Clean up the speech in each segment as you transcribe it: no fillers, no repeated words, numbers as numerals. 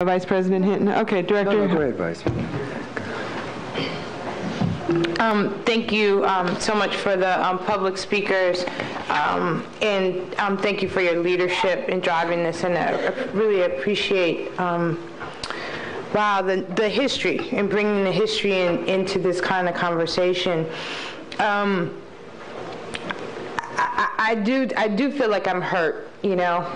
Vice President Hinton. Okay, Director. No, go ahead, Vice. Thank you so much for the public speakers, and thank you for your leadership in driving this, and I really appreciate wow, the history and bringing the history into this kind of conversation. I do feel like I'm hurt, you know,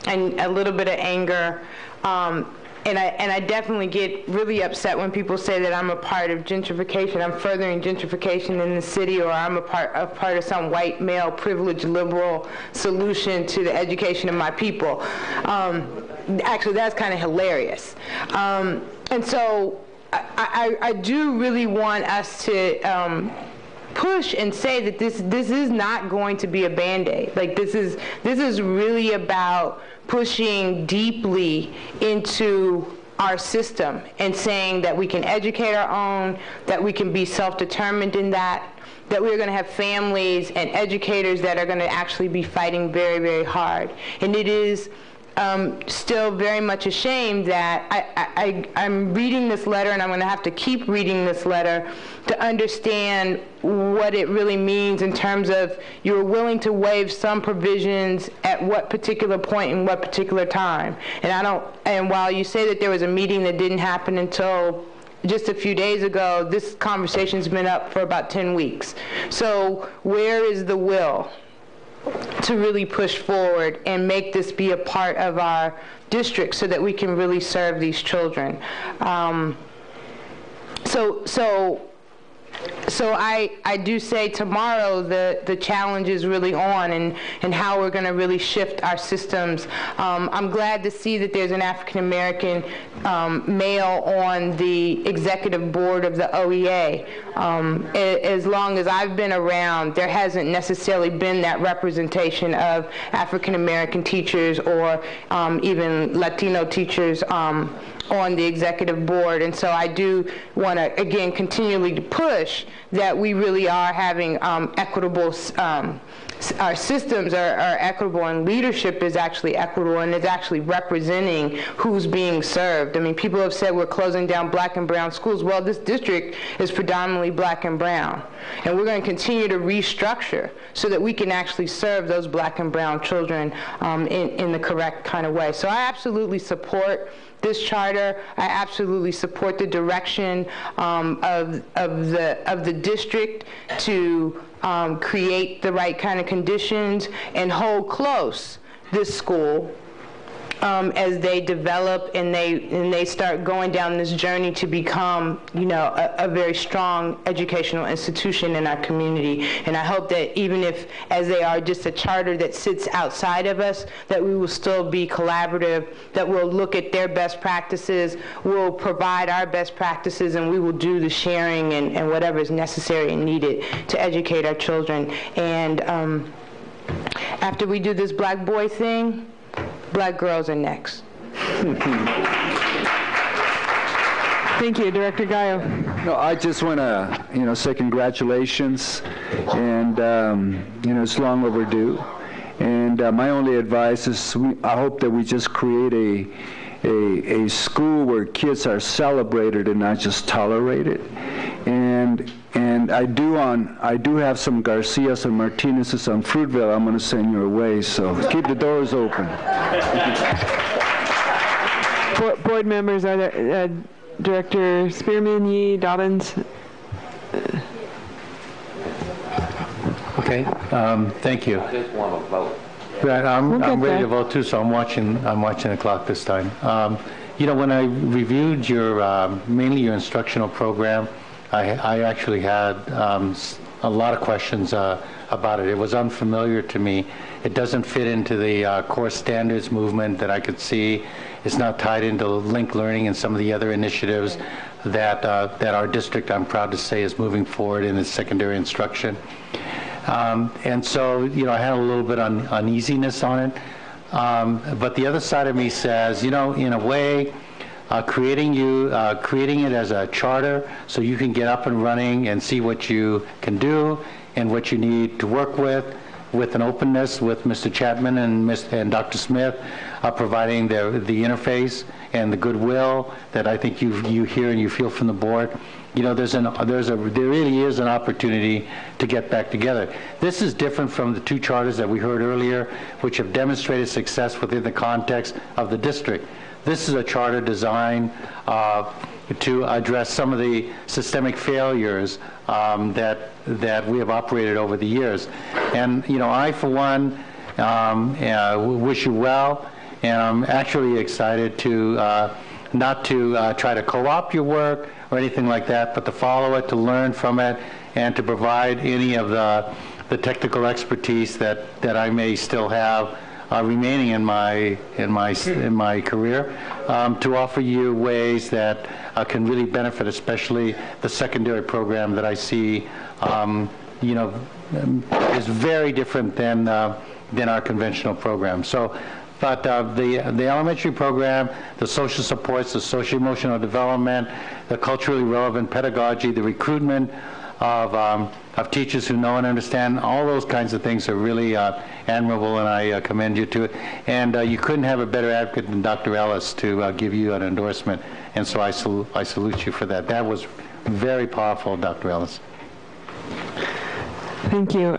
and a little bit of anger. And I definitely get really upset when people say that I'm a part of gentrification. I'm furthering gentrification in the city, or I'm a part of some white male privileged liberal solution to the education of my people. Actually, that's kind of hilarious. And so I do really want us to push and say that this is not going to be a Band-Aid. Like this is really about pushing deeply into our system and saying that we can educate our own, that we can be self-determined in that we're going to have families and educators that are going to actually be fighting very, very hard. And it is still very much a shame that I'm reading this letter, and I'm going to have to keep reading this letter to understand what it really means in terms of you're willing to waive some provisions at what particular point in what particular time. And while you say that there was a meeting that didn't happen until just a few days ago, this conversation's been up for about 10 weeks. So where is the will to really push forward and make this be a part of our district so that we can really serve these children? So I do say tomorrow the challenge is really on, and how we're going to really shift our systems. I'm glad to see that there's an African-American male on the executive board of the OEA. As long as I've been around, there hasn't necessarily been that representation of African-American teachers or even Latino teachers on the executive board. And so I do want to, again, continually to push that we really are having equitable, our systems are equitable, and leadership is actually equitable, and is actually representing who's being served. I mean, people have said we're closing down black and brown schools. Well, this district is predominantly black and brown, and we're going to continue to restructure so that we can actually serve those black and brown children in the correct kind of way. So I absolutely support this charter. I absolutely support the direction of the district to create the right kind of conditions and hold close this school as they develop and they start going down this journey to become, you know, a very strong educational institution in our community. And I hope that even if, as they are just a charter that sits outside of us, that we will still be collaborative, that we'll look at their best practices, we'll provide our best practices, and we will do the sharing and whatever is necessary and needed to educate our children. And after we do this black boy thing, black girls are next. Thank you, Director Gallo. No, I just want to, you know, say congratulations, and you know, it's long overdue. And my only advice is, I hope that we just create a school where kids are celebrated and not just tolerated. And I do have some Garcias and Martinez's on Fruitville I'm going to send your way, so keep the doors open. Board members, are there, Director Spearman, Yee, Dobbins? Okay, thank you. I just want to vote. Right, I'm ready to vote too, so I'm watching the clock this time. You know, when I reviewed your mainly your instructional program, I actually had a lot of questions about it. It was unfamiliar to me. It doesn't fit into the core standards movement that I could see. It's not tied into linked learning and some of the other initiatives that our district, I'm proud to say, is moving forward in its secondary instruction. And so, you know, I had a little bit of uneasiness on it. But the other side of me says, you know, in a way, creating it as a charter so you can get up and running and see what you can do and what you need to work with an openness with Mr. Chapman and Dr. Smith, providing the interface and the goodwill that I think you hear and you feel from the board, you know, there really is an opportunity to get back together. This is different from the two charters that we heard earlier, which have demonstrated success within the context of the district. This is a charter designed to address some of the systemic failures that we have operated over the years. And, you know, I, for one, wish you well, and I'm actually excited to not to try to co-opt your work or anything like that, but to follow it, to learn from it, and to provide any of the technical expertise that I may still have remaining in my career, to offer you ways that can really benefit, especially the secondary program that I see, you know, is very different than our conventional program. So. But the elementary program, the social supports, the social-emotional development, the culturally relevant pedagogy, the recruitment of teachers who know and understand, all those kinds of things are really admirable, and I commend you to it. And you couldn't have a better advocate than Dr. Ellis to give you an endorsement, and so I salute you for that. That was very powerful, Dr. Ellis. Thank you.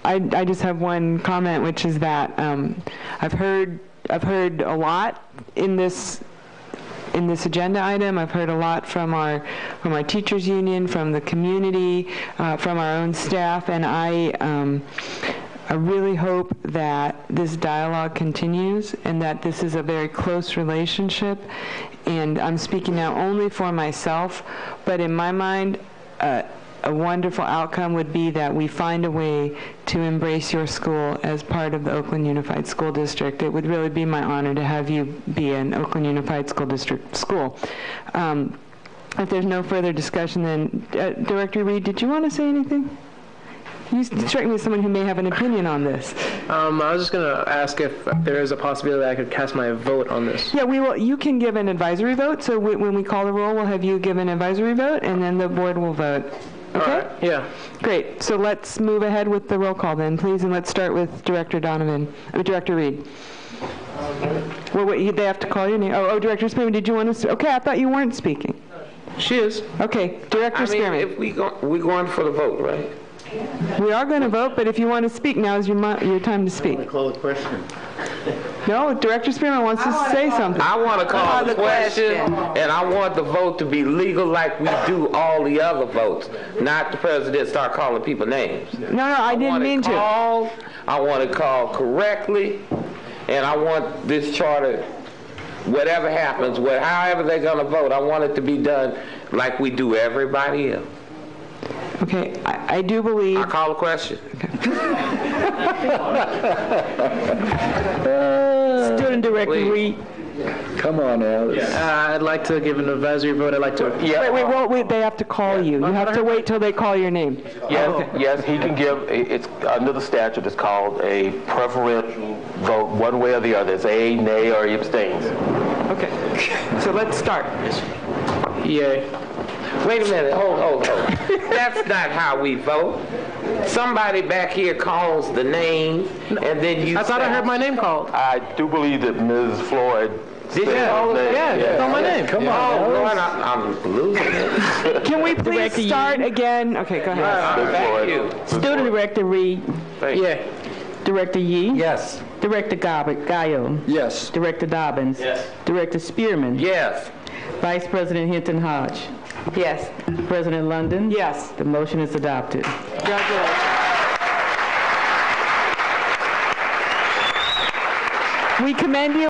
I just have one comment, which is that I've heard a lot in this agenda item. I've heard a lot from our teachers union, from the community, from our own staff, and I really hope that this dialogue continues and that this is a very close relationship. And I'm speaking now only for myself, but in my mind, a wonderful outcome would be that we find a way to embrace your school as part of the Oakland Unified School District. It would really be my honor to have you be an Oakland Unified School District school. If there's no further discussion, then Director Reed, did you want to say anything? You strike me as someone who may have an opinion on this. I was just going to ask if there is a possibility that I could cast my vote on this. Yeah, we will. You can give an advisory vote. So when we call the roll, we'll have you give an advisory vote, and then the board will vote. Okay? All right. Yeah. Great. So let's move ahead with the roll call then, please, and let's start with Director Reed. Well, wait, they have to call your name. Oh, Director Spearman, did you want to? Okay, I thought you weren't speaking. She is. Okay, Director Spearman. If we going for the vote, right? We are going to vote, but if you want to speak, now is your time to speak. I call the question. No, Director Spearman wants to say something. I want to call the question, and I want the vote to be legal like we do all the other votes, not the president start calling people names. No, I didn't mean to. I want to call correctly, and I want this charter, whatever happens, however they're going to vote, I want it to be done like we do everybody else. Okay, I do believe... I call the question. Student Director Reed. Come on, Alice. I'd like to give an advisory vote. I'd like to... Yeah. Wait, they have to call you. You have to wait till they call your name. Yes, he can give, it's under the statute, it's called a preferential vote, one way or the other. It's a, nay, or he abstains. Okay, so let's start. Yay. Wait a minute, hold. That's not how we vote. Somebody back here calls the name, and then you I thought I heard my name called. I do believe that Ms. Floyd Did you? Yeah, on my name. Come on, Oh, Lord, Alice. I'm losing it. Can we please start again? Okay, go ahead. Thank you. Student Director Reed. Yeah. Director Yee. Yes. Director Gallo. Yes. Director Dobbins. Yes. Director Spearman. Yes. Vice President Hinton Hodge. Yes. President London. Yes. The motion is adopted. Congratulations. We commend you.